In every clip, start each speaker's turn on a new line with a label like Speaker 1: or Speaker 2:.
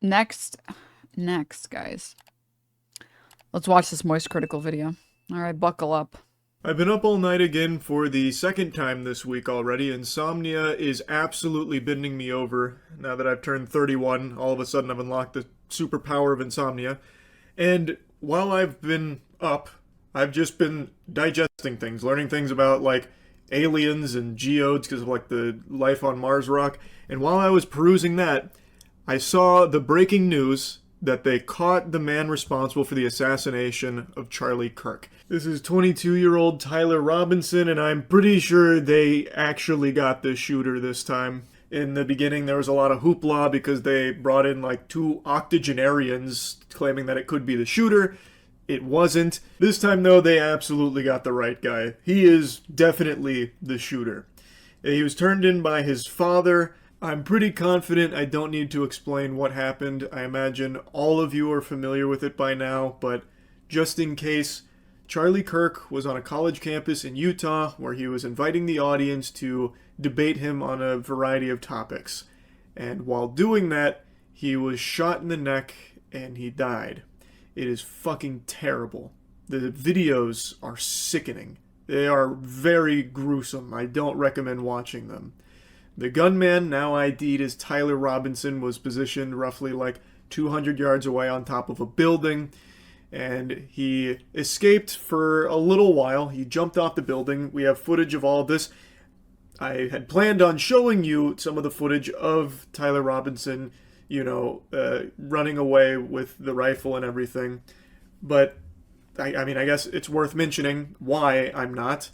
Speaker 1: Next, guys. Let's watch this Moist Critical video. All right, buckle up.
Speaker 2: I've been up all night again for the second time this week already. Insomnia is absolutely bending me over. Now that I've turned 31, all of a sudden I've unlocked the superpower of insomnia. And while I've been up, I've just been digesting things, learning things about like aliens and geodes because of like the life on Mars rock. And while I was perusing that, I saw the breaking news that they caught the man responsible for the assassination of Charlie Kirk. This is 22-year-old Tyler Robinson, and I'm pretty sure they actually got the shooter this time. In the beginning, there was a lot of hoopla because they brought in like two octogenarians claiming that it could be the shooter. It wasn't. This time, though, they absolutely got the right guy. He is definitely the shooter. He was turned in by his father. I'm pretty confident I don't need to explain what happened. I imagine all of you are familiar with it by now, but just in case, Charlie Kirk was on a college campus in Utah where he was inviting the audience to debate him on a variety of topics. And while doing that, he was shot in the neck and he died. It is fucking terrible. The videos are sickening. They are very gruesome. I don't recommend watching them. The gunman, now ID'd as Tyler Robinson, was positioned roughly like 200 yards away on top of a building, and he escaped for a little while. He jumped off the building. We have footage of all of this. I had planned on showing you some of the footage of Tyler Robinson, running away with the rifle and everything, but I mean, I guess it's worth mentioning why I'm not.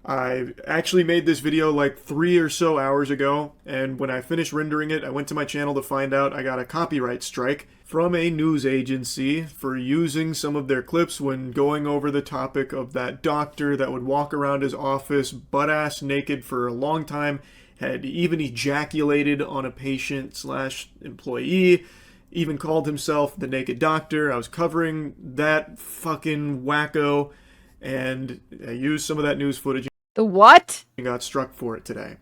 Speaker 2: I actually made this video like 3 or so hours ago, and when I finished rendering it, I went to my channel to find out I got a copyright strike from a news agency for using some of their clips when going over the topic of that doctor that would walk around his office butt-ass naked for a long time, had even ejaculated on a patient/employee, even called himself the Naked Doctor. I was covering that fucking wacko, and I used some of that news footage.
Speaker 1: The what?
Speaker 2: Got struck for it today.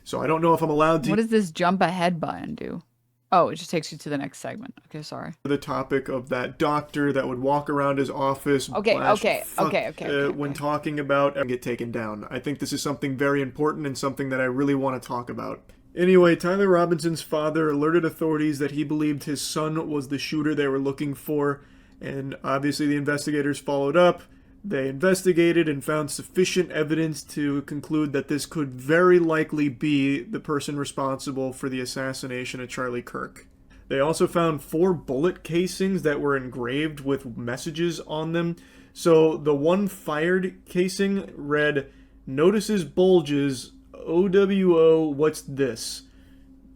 Speaker 2: So I don't know if I'm allowed to.
Speaker 1: What does this jump ahead button do? Oh, it just takes you to the next segment. Okay, sorry.
Speaker 2: The topic of that doctor that would walk around his office.
Speaker 1: Okay.
Speaker 2: When talking about and get taken down. I think this is something very important and something that I really want to talk about. Anyway, Tyler Robinson's father alerted authorities that he believed his son was the shooter they were looking for, and obviously the investigators followed up. They investigated and found sufficient evidence to conclude that this could very likely be the person responsible for the assassination of Charlie Kirk. They also found 4 bullet casings that were engraved with messages on them. So the one fired casing read, "Notices bulges, OWO, what's this?"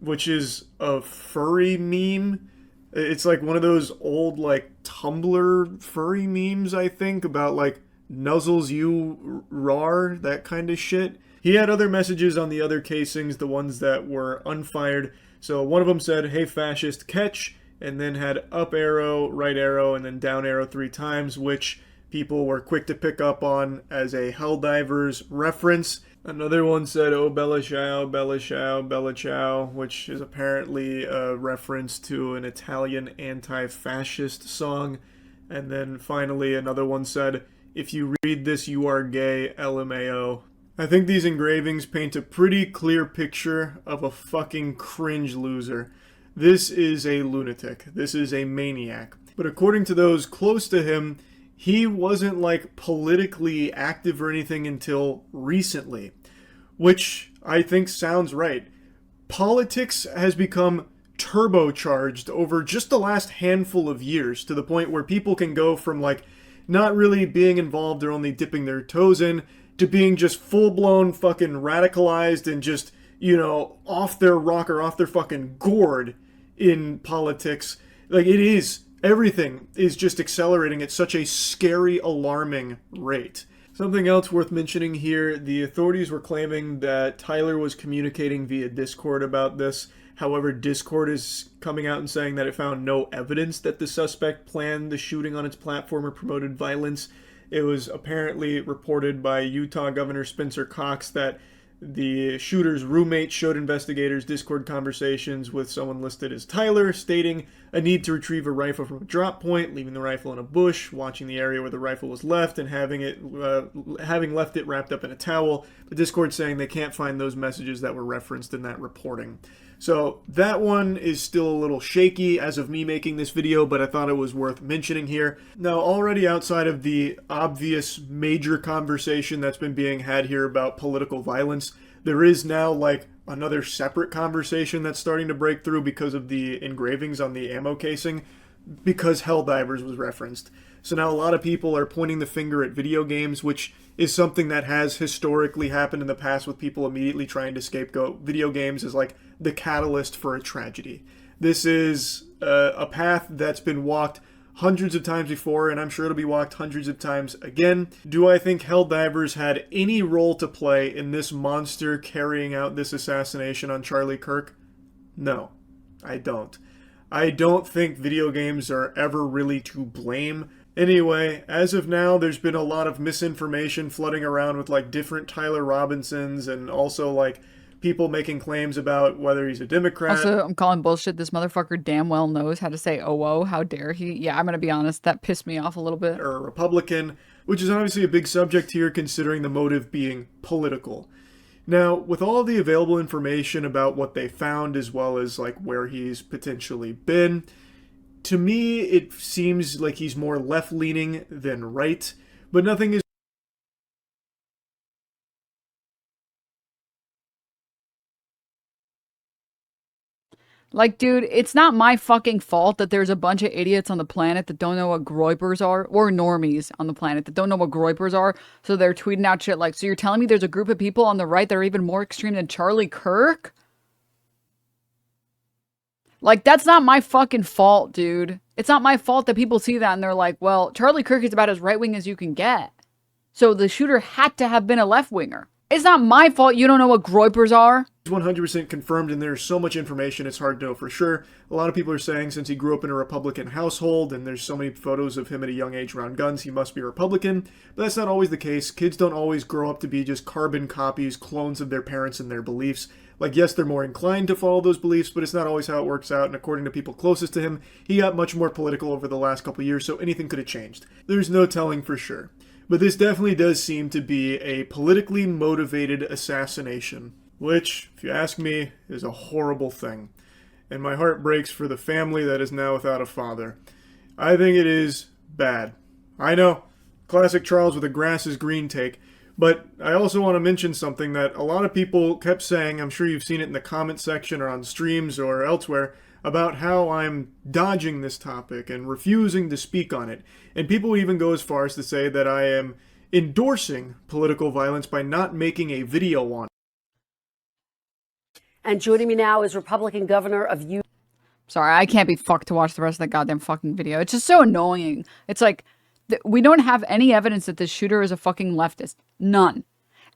Speaker 2: Which is a furry meme. It's like one of those old, like, Tumblr furry memes, I think, about, like, nuzzles you rar, that kind of shit. He had other messages on the other casings, the ones that were unfired. So one of them said, "Hey, fascist, catch," and then had up arrow, right arrow, and then down arrow 3 times, which people were quick to pick up on as a Helldivers reference. Another one said, "Oh, Bella Ciao, Bella Ciao, Bella Ciao," which is apparently a reference to an Italian anti-fascist song. And then finally, another one said, "If you read this, you are gay, LMAO." I think these engravings paint a pretty clear picture of a fucking cringe loser. This is a lunatic. This is a maniac. But according to those close to him, he wasn't like politically active or anything until recently, which I think sounds right. Politics has become turbocharged over just the last handful of years to the point where people can go from like not really being involved or only dipping their toes in to being just full-blown fucking radicalized and just, off their rocker, off their fucking gourd in politics. Like, it is. Everything is just accelerating at such a scary, alarming rate. Something else worth mentioning here, the authorities were claiming that Tyler was communicating via Discord about this. However, Discord is coming out and saying that it found no evidence that the suspect planned the shooting on its platform or promoted violence. It was apparently reported by Utah Governor Spencer Cox that The shooter's roommate showed investigators Discord conversations with someone listed as Tyler, stating a need to retrieve a rifle from a drop point, leaving the rifle in a bush, watching the area where the rifle was left, and having left it wrapped up in a towel. But Discord saying they can't find those messages that were referenced in that reporting. So that one is still a little shaky as of me making this video, but I thought it was worth mentioning here. Now, already outside of the obvious major conversation that's been being had here about political violence, there is now like another separate conversation that's starting to break through because of the engravings on the ammo casing, because Helldivers was referenced. So now a lot of people are pointing the finger at video games, which is something that has historically happened in the past with people immediately trying to scapegoat video games as like the catalyst for a tragedy. This is a path that's been walked hundreds of times before, and I'm sure it'll be walked hundreds of times again. Do I think Helldivers had any role to play in this monster carrying out this assassination on Charlie Kirk? No, I don't. I don't think video games are ever really to blame. Anyway, as of now, there's been a lot of misinformation flooding around with like different Tyler Robinsons, and also like people making claims about whether he's a Democrat.
Speaker 1: Also, I'm calling bullshit. This motherfucker damn well knows how to say "oh, how dare he." Yeah, I'm gonna be honest, that pissed me off a little bit.
Speaker 2: Or a Republican, which is obviously a big subject here considering the motive being political. Now, with all the available information about what they found as well as like where he's potentially been, to me it seems like he's more left-leaning than right, but nothing is
Speaker 1: like, dude, it's not my fucking fault that there's a bunch of idiots on the planet that don't know what groypers are, or normies on the planet that don't know what groypers are, so they're tweeting out shit like, so you're telling me there's a group of people on the right that are even more extreme than Charlie Kirk? Like, that's not my fucking fault, dude. It's not my fault that people see that and they're like, well, Charlie Kirk is about as right-wing as you can get. So the shooter had to have been a left-winger. It's not my fault you don't know what groypers are.
Speaker 2: 100% confirmed, and there's so much information it's hard to know for sure. A lot of people are saying since he grew up in a Republican household and there's so many photos of him at a young age around guns, he must be a Republican. But that's not always the case. Kids don't always grow up to be just carbon copies, clones of their parents and their beliefs. Like, yes, they're more inclined to follow those beliefs, but it's not always how it works out, and according to people closest to him, he got much more political over the last couple years, so anything could have changed. There's no telling for sure. But this definitely does seem to be a politically motivated assassination, which, if you ask me, is a horrible thing. And my heart breaks for the family that is now without a father. I think it is bad. I know, classic Charles with a grass is green take, but I also want to mention something that a lot of people kept saying, I'm sure you've seen it in the comment section or on streams or elsewhere, about how I'm dodging this topic and refusing to speak on it. And people even go as far as to say that I am endorsing political violence by not making a video on it.
Speaker 3: And joining me now is Republican Governor of Utah.
Speaker 1: Sorry, I can't be fucked to watch the rest of that goddamn fucking video. It's just so annoying. It's like, we don't have any evidence that this shooter is a fucking leftist. None.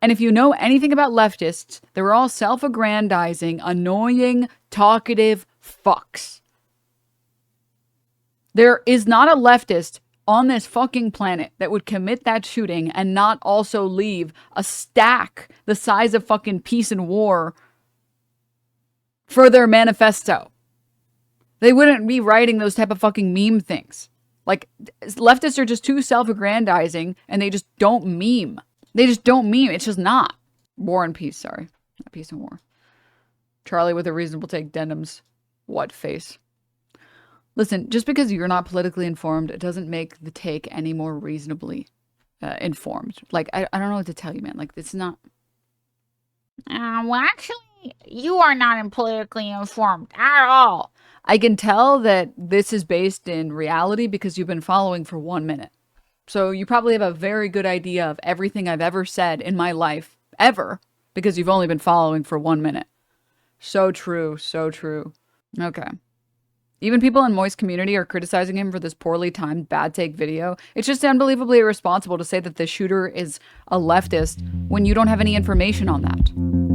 Speaker 1: And if you know anything about leftists, they're all self-aggrandizing, annoying, talkative fucks. There is not a leftist on this fucking planet that would commit that shooting and not also leave a stack the size of fucking Peace and War for their manifesto. They wouldn't be writing those type of fucking meme things. Like, leftists are just too self-aggrandizing and they just don't meme. They just don't meme. It's just not. War and Peace, sorry. Not Peace and War. Charlie with a reasonable take, Denims. What face? Listen, just because you're not politically informed, it doesn't make the take any more reasonably informed. Like, I don't know what to tell you, man. Like, it's not...
Speaker 4: Well, actually, you are not politically informed at all.
Speaker 1: I can tell that this is based in reality because you've been following for 1 minute. So you probably have a very good idea of everything I've ever said in my life, ever, because you've only been following for 1 minute. So true, so true. Okay. Even people in Moist community are criticizing him for this poorly timed bad take video. It's just unbelievably irresponsible to say that the shooter is a leftist when you don't have any information on that.